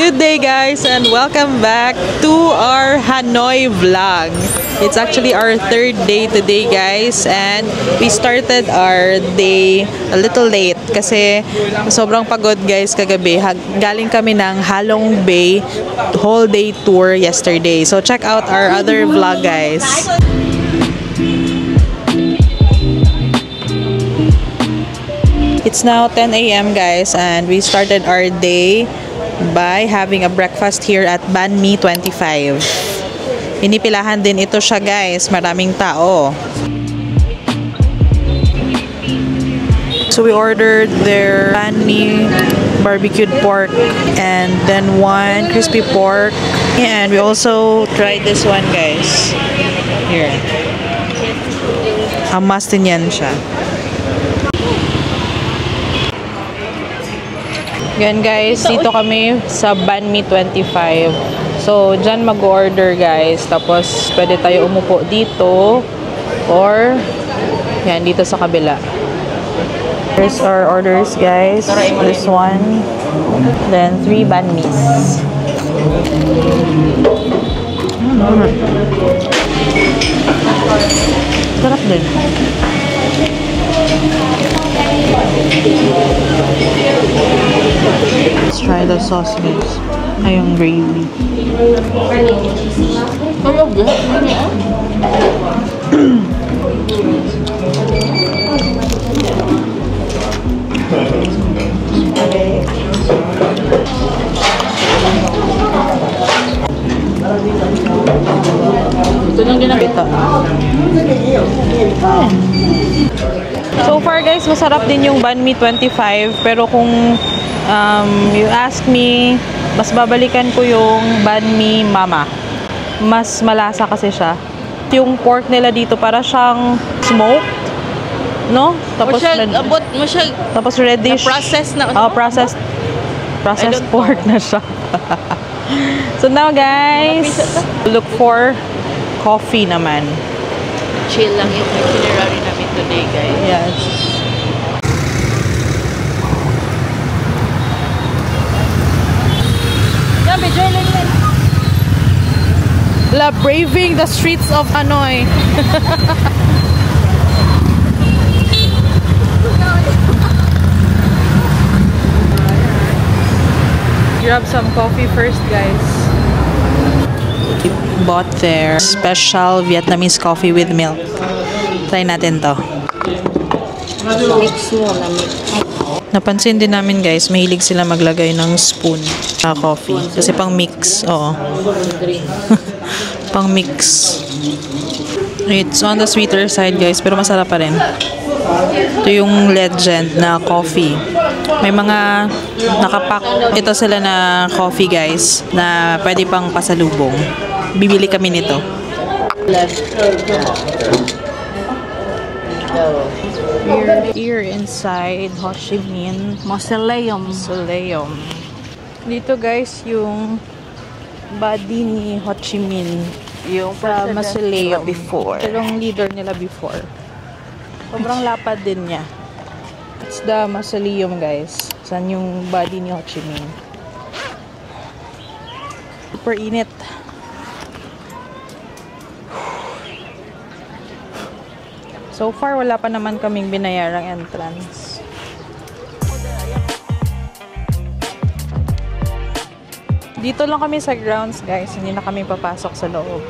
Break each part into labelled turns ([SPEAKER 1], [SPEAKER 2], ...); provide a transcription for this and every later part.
[SPEAKER 1] Good day guys and welcome back to our Hanoi vlog. It's actually our third day today guys, and we started our day a little late kasi sobrang pagod guys kagabi. Galing kami ng Halong Bay whole day tour yesterday. So check out our other vlog guys. It's now 10 a.m. guys, and we started our day by having a breakfast here at Banh Mi 25. Pinipilahan din ito siya guys, maraming tao. So we ordered their Banh Mi barbecued pork and then one crispy pork, and we also tried this one guys. Here. Hamas din yan siya. Yan guys, dito kami sa Banh Mi 25. So, dyan mag-order guys. Tapos, pwede tayo umupo dito. Or, yan, dito sa kabila. Here's our orders guys. This one. Then, 3 Banh Mis. Sarap din. Let's try the sauce mix. Ay, yung gravy. Ito nang ginagita. So far guys, masarap din yung Banh Mi 25, pero kung you ask me, mas babalikan ko yung Banh Mi Mama. Mas malasa kasi siya. Yung pork nila dito para siyang smoked, no? Tapos tapos reddish.
[SPEAKER 2] Processed na.
[SPEAKER 1] Processed pork na siya. So now guys, look for coffee naman.
[SPEAKER 2] Chill lang yung itinerary namin today guys.
[SPEAKER 1] Yes. Braving the streets of Hanoi. Grab some coffee first, guys. Bought their special Vietnamese coffee with milk. Try natin to.
[SPEAKER 2] Mix mo na mix.
[SPEAKER 1] Napansin din namin guys, mahilig sila maglagay ng spoon sa coffee. Kasi pang mix, oo. Pang mix. It's on the sweeter side guys, pero masarap pa rin. Ito yung Legend na coffee. May mga nakapack ito sila na coffee guys, na pwede pang pasalubong. Bibili kami nito. We're here inside Ho Chi Minh Mausoleum. Dito guys yung body ni Ho Chi Minh, yung sa mausoleum before. Ito yung leader nila before. Sobrang lapad din niya. It's the mausoleum guys. Saan yung body ni Ho Chi Minh. Super init. So far, wala pa naman kaming binayarang entrance. Dito lang kami sa grounds, guys. Hindi na kami papasok sa loob.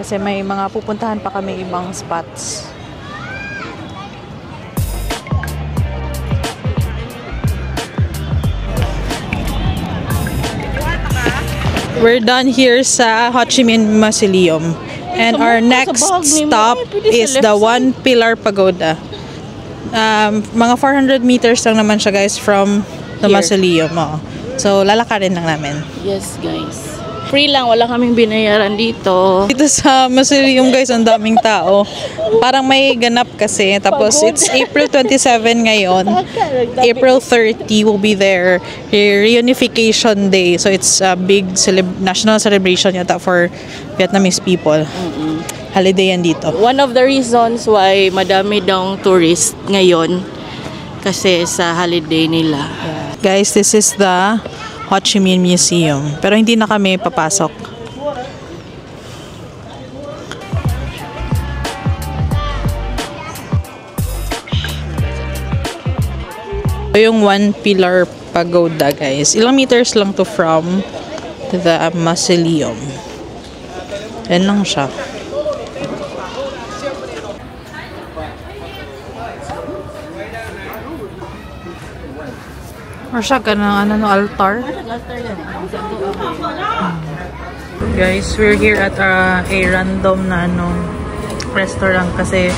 [SPEAKER 1] Kasi may mga pupuntahan pa kami ibang spots. We're done here sa Ho Chi Minh Mausoleum. And our next stop is the One Pillar Pagoda. Mga 400 meters lang naman siya guys from the mausoleum. So lalakarin lang namin.
[SPEAKER 2] Yes guys. Free lang, wala kaming binayaran dito.
[SPEAKER 1] Dito sa mausoleum guys, ang daming tao. Parang may ganap kasi. Tapos it's April 27 ngayon. April 30 will be their reunification day. So it's a big national celebration yata for Vietnamese people. Holiday yan dito.
[SPEAKER 2] One of the reasons why madami daw tourist ngayon kasi sa holiday nila.
[SPEAKER 1] Guys, this is the Ho Chi Minh Museum. Pero hindi na kami papasok. Ito yung One Pillar Pagoda, guys. Ilang meters lang to from the mausoleum. Yan lang siya. Or siya ka ng altar. Guys, we're here at a random na restaurant kasi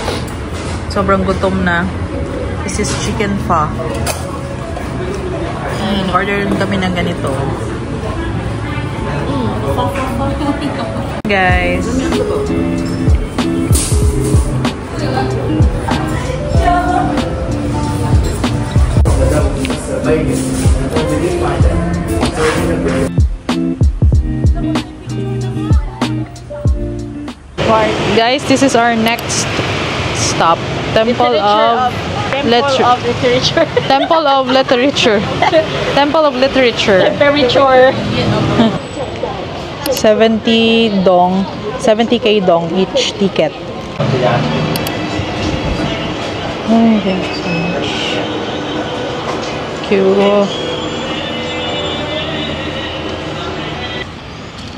[SPEAKER 1] sobrang gutom na. This is chicken pho. Order kami ng ganito. Guys. Guys, this is our next stop. Temple of Literature. Temple of Literature. Temple of Literature.
[SPEAKER 2] Temperature.
[SPEAKER 1] 70 dong, 70k dong each ticket. Oh, thank you so much. Cute.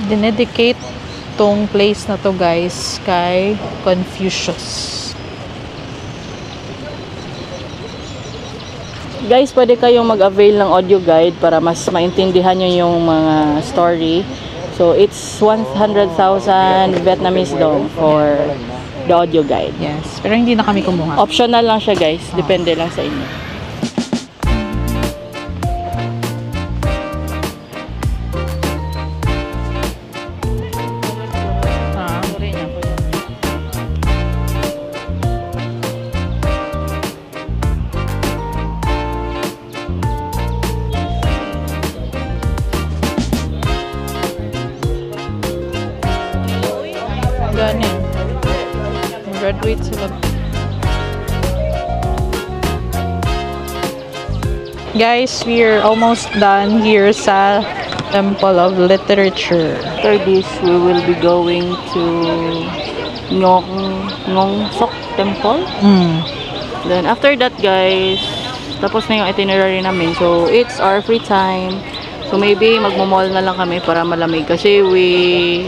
[SPEAKER 1] Dinedicate tong place na to, guys, kay Confucius.
[SPEAKER 2] Guys, pwede kayong mag-avail ng audio guide para mas maintindihan nyo yung mga story. So, it's 100,000 Vietnamese dong for the audio guide.
[SPEAKER 1] Yes, pero hindi na kami kumuha.
[SPEAKER 2] Optional lang siya, guys. Depende lang sa inyo.
[SPEAKER 1] Ganin. Graduate sila. Guys, we're almost done here sa Temple of Literature.
[SPEAKER 2] After this, we will be going to Ngong Sok Temple. Then after that, guys, tapos na yung itinerary namin. So, it's our free time. So, maybe magmo-mall na lang kami para malamig. Kasi we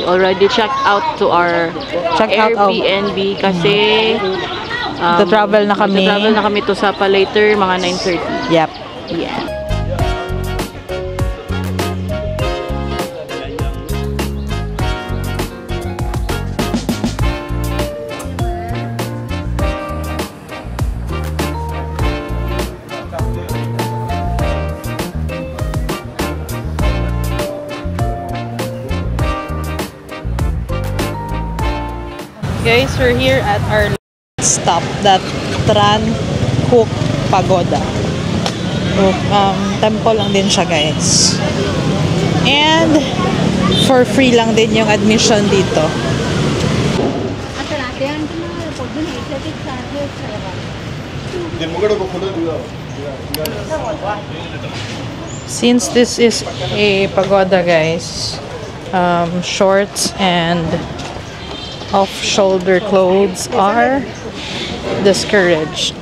[SPEAKER 2] already checked out to our Airbnb. Kasi
[SPEAKER 1] travel na kami.
[SPEAKER 2] Travel na kami to Sapa later, mga 9:30.
[SPEAKER 1] Yep.
[SPEAKER 2] Yeah.
[SPEAKER 1] Guys, we're here at our stop, that Tran Hook Pagoda. So, temple lang din siya, guys. And for free lang din yung admission dito. Since this is a pagoda, guys, shorts and off-shoulder clothes are discouraged.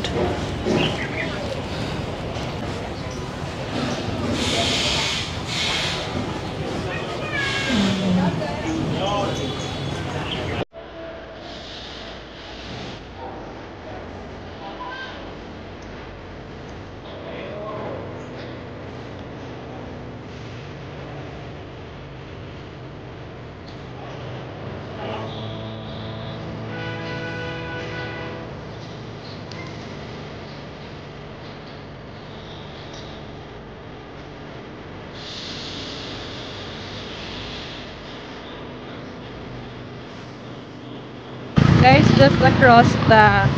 [SPEAKER 1] Guys, just across the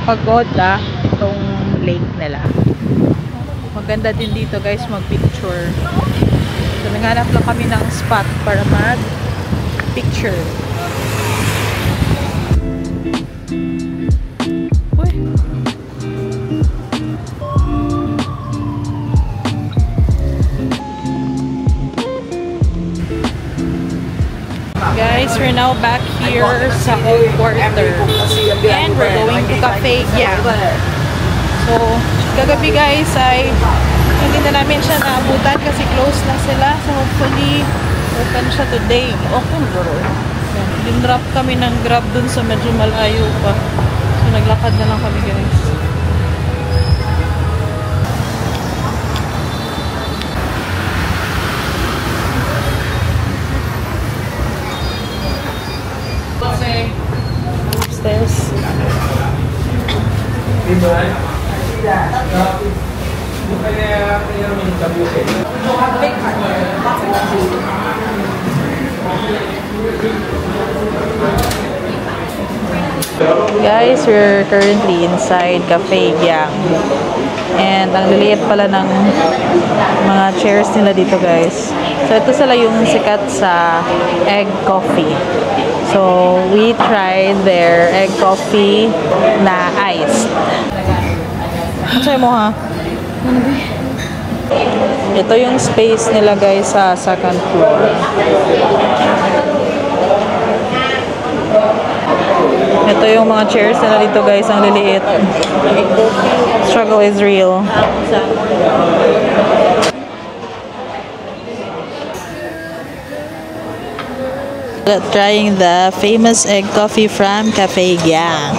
[SPEAKER 1] pagoda, itong lake nila. Maganda din dito, guys, mag-picture. So, naghanap lang kami ng spot para mag-picture. guys, we're now back here sa Old Quarter. And we're going to Cafe Yang. So, kagabi guys ay hindi na namin siya naabutan kasi close na sila. So, hopefully, open siya today. Open bro. Dinrap kami ng Grab dun sa medyo malayo pa. So, naglakad na lang kami guys. Upstairs. Guys, we're currently inside Cafe Yang. And ang liliit pala ng mga chairs nila dito guys. So ito sila yung sikat sa egg coffee. So we tried their egg coffee na iced. Ano mo ha? Ito yung space nila guys sa second floor. Ito yung mga chairs nila dito guys, ang liliit. Struggle is real. Trying the famous egg coffee from Cafe Yang.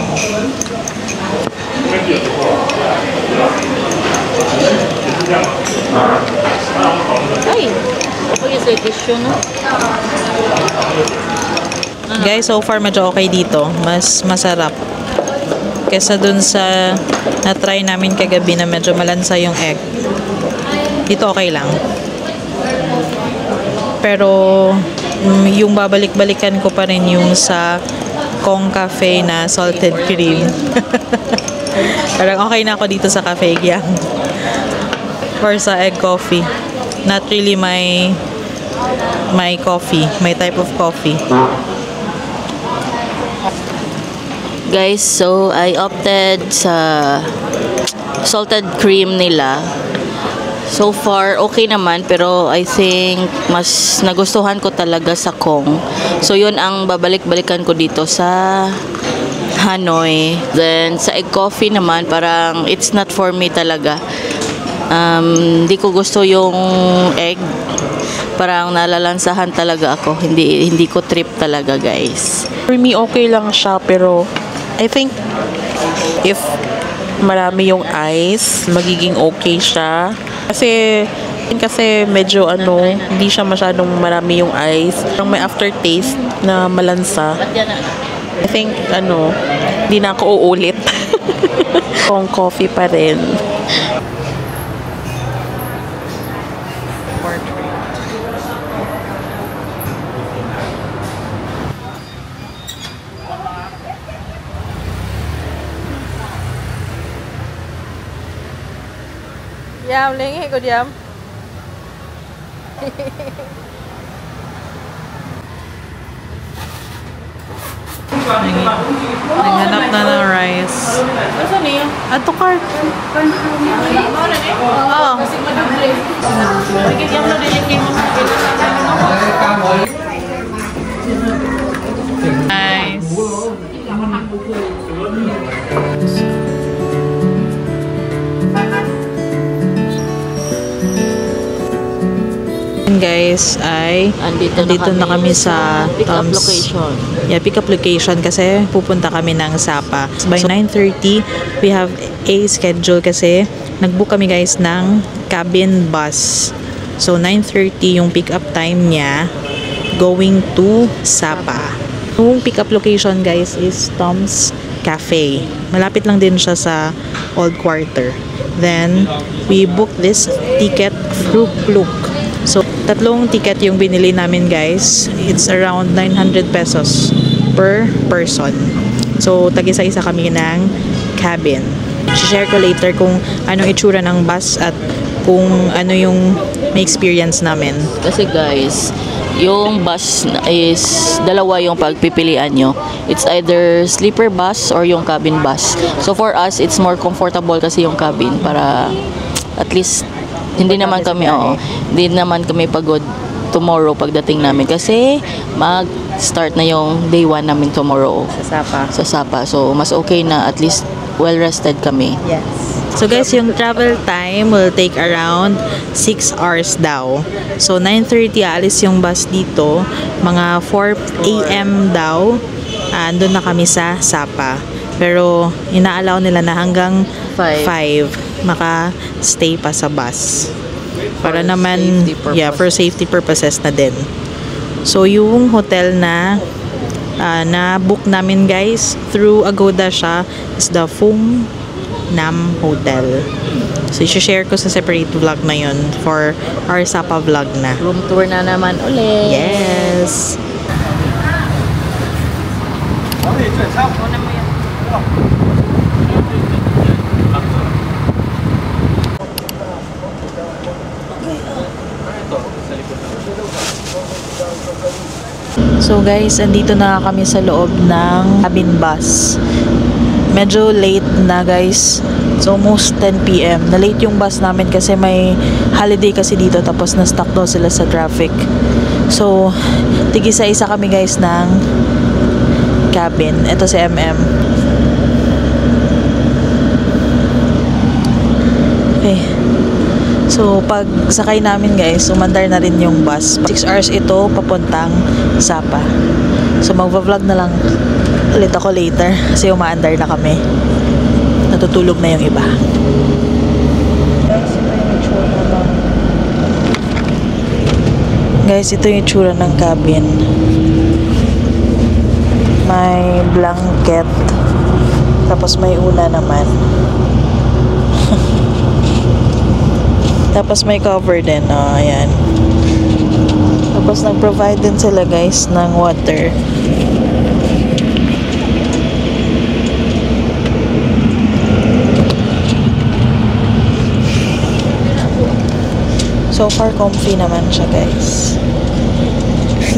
[SPEAKER 2] Ay, ako yung tissue, no?
[SPEAKER 1] Guys, so far medyo okay dito. Mas masarap. Kesa dun sa na-try namin kagabi na medyo malansa yung egg. Dito okay lang. Pero yung babalik-balikan ko pa rin yung sa Kong Cafe na salted cream. Parang okay na ako dito sa Cafe Yang. Or sa egg coffee. Not really my coffee. My type of coffee.
[SPEAKER 2] Guys, so I opted sa salted cream nila. So far, okay naman, pero I think mas nagustuhan ko talaga sa Kong. So yun ang babalik-balikan ko dito sa Hanoi. Then sa egg coffee naman, parang it's not for me talaga. Hindi ko gusto yung egg. Parang nalalansahan talaga ako. Hindi ko trip talaga, guys.
[SPEAKER 3] For me, okay lang siya, pero I think if marami yung ice, magiging okay siya. Kasi medyo hindi siya masyadong marami yung ice. Parang may aftertaste na malansa. I think hindi na ako uulit. Kong coffee pa rin.
[SPEAKER 1] Diam, lengi ko diam. Naghanap na ng rice.
[SPEAKER 2] Ano niya?
[SPEAKER 1] Ato cart. Oo. Nice. Guys, ay andito na kami sa
[SPEAKER 2] pick-up location.
[SPEAKER 1] Yeah, pick-up location kasi pupunta kami ng Sapa. By 9:30, we have a schedule kasi nag-book kami guys ng cabin bus. So 9:30 yung pick-up time niya going to Sapa. Yung pick-up location guys is Tom's Cafe. Malapit lang din siya sa Old Quarter. Then we booked this ticket through Klook. So, 3 ticket yung binili namin guys. It's around 900 pesos per person. So, tag-isa-isa kami ng cabin. I-share ko later kung anong itsura ng bus at kung ano yung may experience namin.
[SPEAKER 2] Kasi guys, yung bus is dalawa yung pagpipilian nyo. It's either sleeper bus or yung cabin bus. So for us, it's more comfortable kasi yung cabin para at least hindi naman kami pagod tomorrow pagdating namin kasi mag-start na yung day 1 namin tomorrow
[SPEAKER 1] Sa Sapa.
[SPEAKER 2] sa Sapa. So, mas okay na at least well-rested kami.
[SPEAKER 1] Yes. So guys, yung travel time will take around 6 hours daw. So 9:30 alis yung bus dito. Mga 4 a.m. daw, andun na kami sa Sapa. Pero inaalaw nila na hanggang 5 maka-stay pa sa bus. Para
[SPEAKER 2] For
[SPEAKER 1] naman,
[SPEAKER 2] safety purposes.
[SPEAKER 1] for safety purposes na din. So yung hotel na na-book namin guys, through Agoda siya, is the Phung Nam Hotel. So, i-share ko sa separate vlog na yun for our Sapa vlog na.
[SPEAKER 2] Room tour na naman ulit.
[SPEAKER 1] Yes! So guys, andito na kami sa loob ng cabin bus. Medyo late na guys. It's almost 10 p.m. Na late yung bus namin kasi may holiday kasi dito tapos na-stuck daw sila sa traffic. So, tig-isa-isa kami guys ng cabin. Ito si MM. Okay. So, pag sakay namin guys, umandar na rin yung bus. 6 hours ito, papuntang Sapa. So, magva-vlog na lang ulit ako later kasi umaandar na kami. Natutulog na yung iba. Guys, ito yung itsura ng cabin. May blanket. Tapos may una naman. Tapos may cover din. Oh, ayan. Tapos nag-provide din sila guys ng water. So far, comfy naman siya, guys.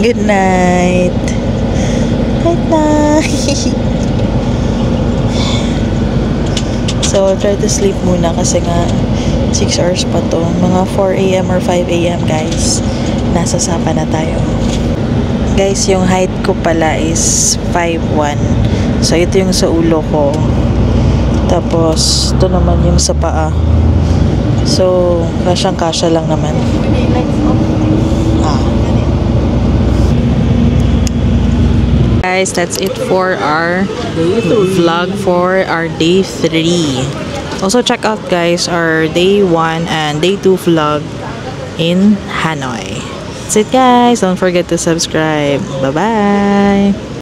[SPEAKER 1] Good night. Good night. So, I'll try to sleep muna kasi nga 6 hours pa to. Mga 4 a.m. or 5 a.m. guys. Nasa Sapa na tayo. Guys, yung height ko pala is 5'1". So, ito yung sa ulo ko. Tapos, ito naman yung sa paa. So, kasyang-kasya lang naman. Guys, that's it for our vlog for our day 3. Also, check out guys our day 1 and day 2 vlog in Hanoi. That's it guys. Don't forget to subscribe. Bye-bye.